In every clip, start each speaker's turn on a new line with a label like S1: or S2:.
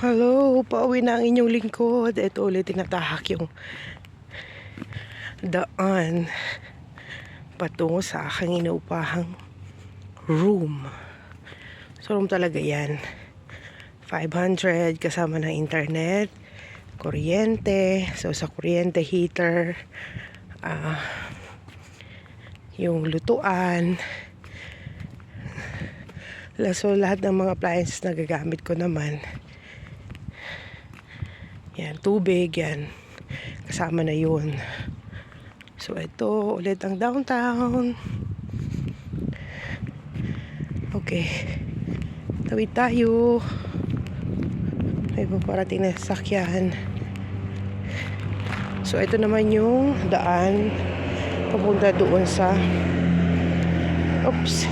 S1: Hello, pauwi na ang inyong lingkod. Ito ulit tinatahak yung daan patungo sa aking inuupahang room. So room talaga yan. 500 kasama ng internet, kuryente. So sa kuryente, heater, yung lutuan. So lahat ng mga appliances na gagamit ko naman. Yan, tubig, yan. Kasama na yun. So, ito, ulit ang downtown. Okay. Tawid tayo. May paparating na sasakyan. So, ito naman yung daan. Papunta doon sa... Oops.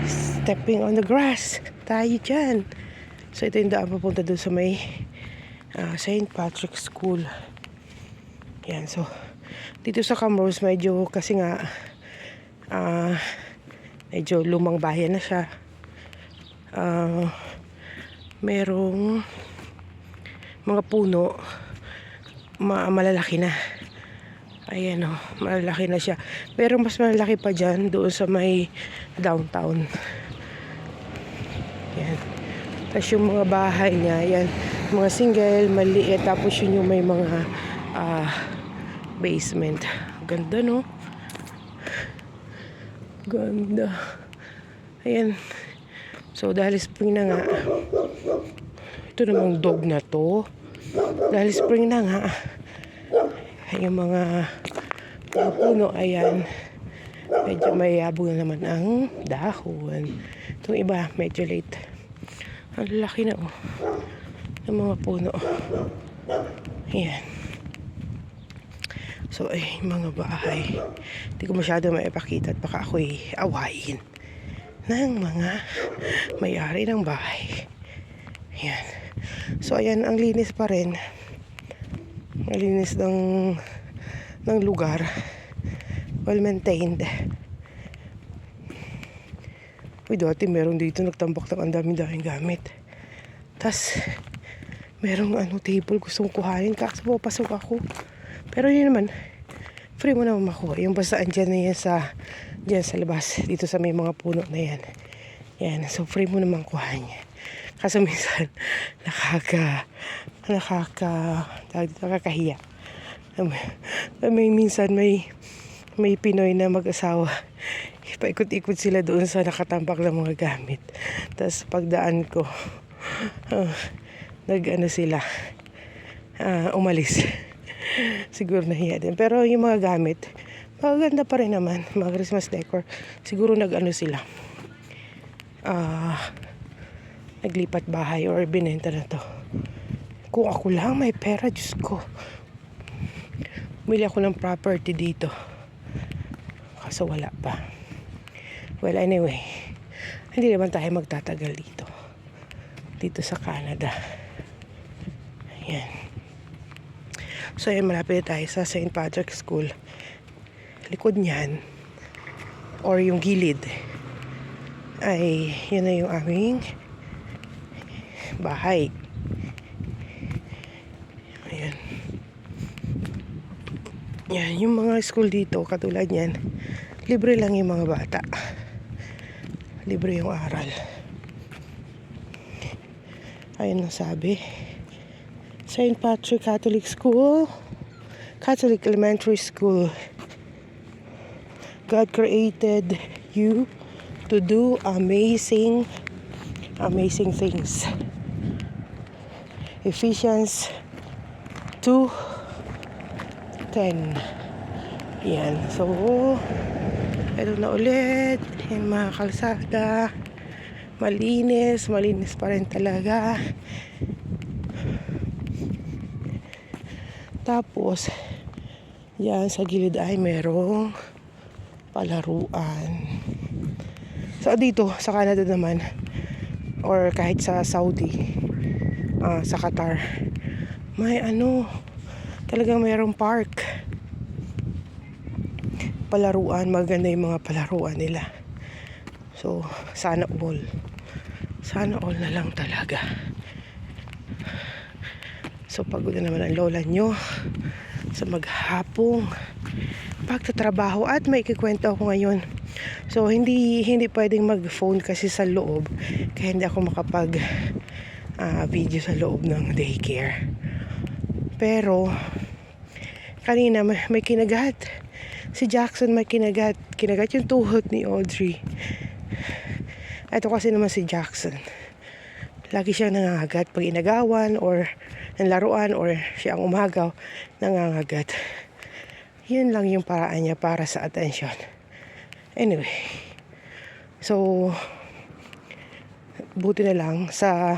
S1: Stepping on the grass. Tayo dyan. So, ito yung daan papunta doon sa may... St. Patrick's School. Yan, so dito sa Camrose medyo kasi nga medyo lumang bayan na siya. Merong mga puno malalaki na. Ayan o, malalaki na siya. Pero mas malalaki pa dyan doon sa may downtown. Yan. Tapos yung mga bahay niya, yan, mga single, maliit, tapos yun yung may mga basement. Ganda, no? Ganda. Ayan. So, dahil spring na nga, ito namang dog na to. Dahil spring na nga, yung mga puno, ayan, medyo may yabog na naman ang dahon. Itong iba, medyo late. Ang laki na ng mga puno. Ayan. So ay mga bahay. Hindi ko masyado maipakita at baka ako'y awayin ng mga may-ari ng bahay. Ayan. So ayan, ang linis pa rin. Ang linis ng lugar. Well maintained. Uy, dati meron dito nagtambak ng ang dami-daming gamit. Tas merong table gustong kuhanin. Kaso papasok ako. Pero yun naman, free mo naman makuha. Yung basta andyan na yan dyan sa labas. Dito sa may mga puno na yan. Yan, so free mo naman kuhanin. Kaso minsan, nakakahiya. Minsan may Pinoy na mag-asawa. Paikot-ikot sila doon sa nakatambak ng mga gamit. Tapos pagdaan ko, sila, umalis. Siguro nahiya din. Pero yung mga gamit, maganda pa rin naman. Mga Christmas decor. Siguro sila. Naglipat bahay or binenta na to. Kung ako lang may pera, Diyos ko. Bumili ako ng property dito. Kaso wala pa. Well, anyway, hindi naman tayo magtatagal dito. Dito sa Canada. Ayan. So, ayan, malapit tayo sa St. Patrick's School. Likod niyan, or yung gilid, ay, yun na yung aming bahay. Ayan. Yan, yung mga school dito, katulad yan, libre lang yung mga bata. Libre yung aral. Ayun ang sabi. St. Patrick Catholic School, Catholic Elementary School. God created you to do amazing things. Ephesians 2:10. Yan. So, ito na ulit. Yung mga kalsada. Malinis pa rin talaga. Tapos, yan sa gilid ay merong palaruan. So, dito sa Canada naman, or kahit sa Saudi, sa Qatar, may talagang mayroong park. Palaruan, maganda yung mga palaruan nila. So, sana all na lang talaga. So pagod na naman ang lola nyo sa maghapong pagtatrabaho. At may ikikwento ako ngayon. So hindi pwedeng mag-phone kasi sa loob, kaya hindi ako makapag video sa loob ng daycare. Pero kanina may kinagat si Jackson, may kinagat yung tuhod ni Audrey. Ito kasi naman si Jackson, lagi siyang nangangagat pag inagawan or ng laruan or siya ang umagaw, nangangagat. Yun lang yung paraan niya para sa attention. Anyway, so buti na lang sa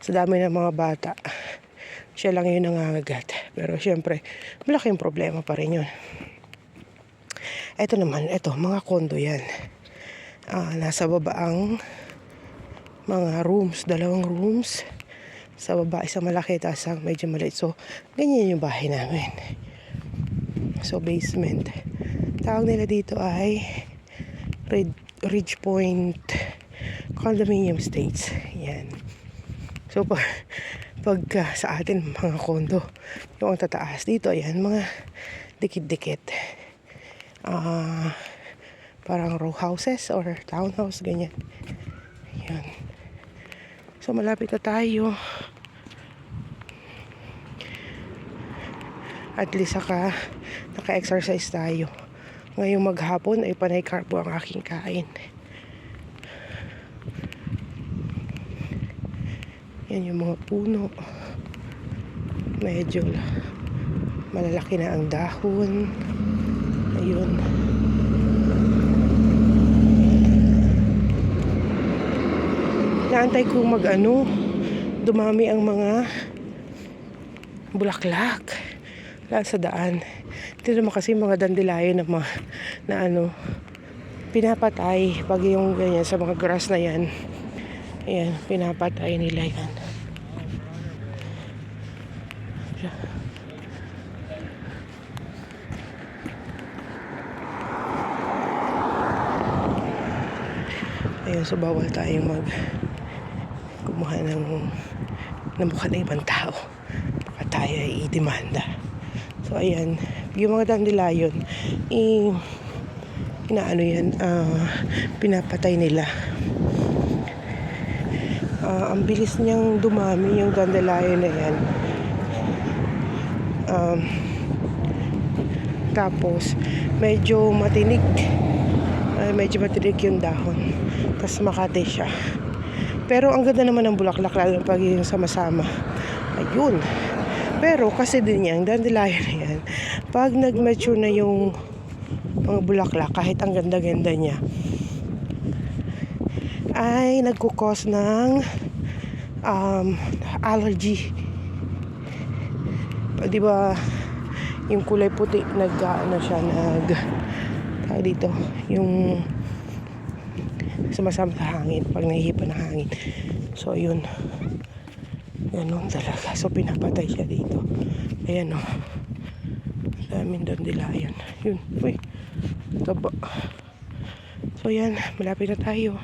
S1: dami ng mga bata, siya lang yung nangangagat. Pero syempre, malaking problema pa rin yun. Ito naman, mga kondo yan. Nasa baba ang mga rooms, 2 rooms. Sa baba, isang malaki, tapos ang medyo maliit. So, ganyan yung bahay namin. So, basement. Tawag nila dito ay Ridge Point Condominium Estates. Yan. So, pag sa atin, mga kondo, yung ang tataas dito, ayan, mga dikit-dikit. Parang row houses or townhouse, ganyan. Yan. So, malapit na tayo. At least naka-exercise tayo. Ngayong maghapon ay panay carbo ang aking kain. Yan yung mga puno. Medyo malalaki na ang dahon. Ayun. Naantay ko dumami ang mga bulaklak lalo sa daan. Ito naman kasi mga dandelion na pinapatay pag yung ganyan sa mga grass na yan. Ayan, pinapatay nila yan. Ayun, so bawal tayong kumuha ng mukha ng ibang tao. Baka tayo ay i-demanda. So ayan, yung mga dandelion, pinapatay nila. Ang bilis niyang dumami yung dandelion na yan. Tapos medyo matinik yung dahon, tapos makate siya. Pero ang ganda naman ng bulaklak, lalo pag yung sama-sama. Ayun. Pero kasi din yan, dandelion na yan, pag nag-mature na yung mga bulaklak, kahit ang ganda-ganda niya, ay nagkukos ng allergy. Di ba yung kulay puti, tawag dito, yung sumasama sa hangin, pag nahihipan ng hangin. So yun, ganun talaga. So pinapatay siya dito. Ayan o, daming dandelion. Yun, uy, taba. So yan, malapit na tayo.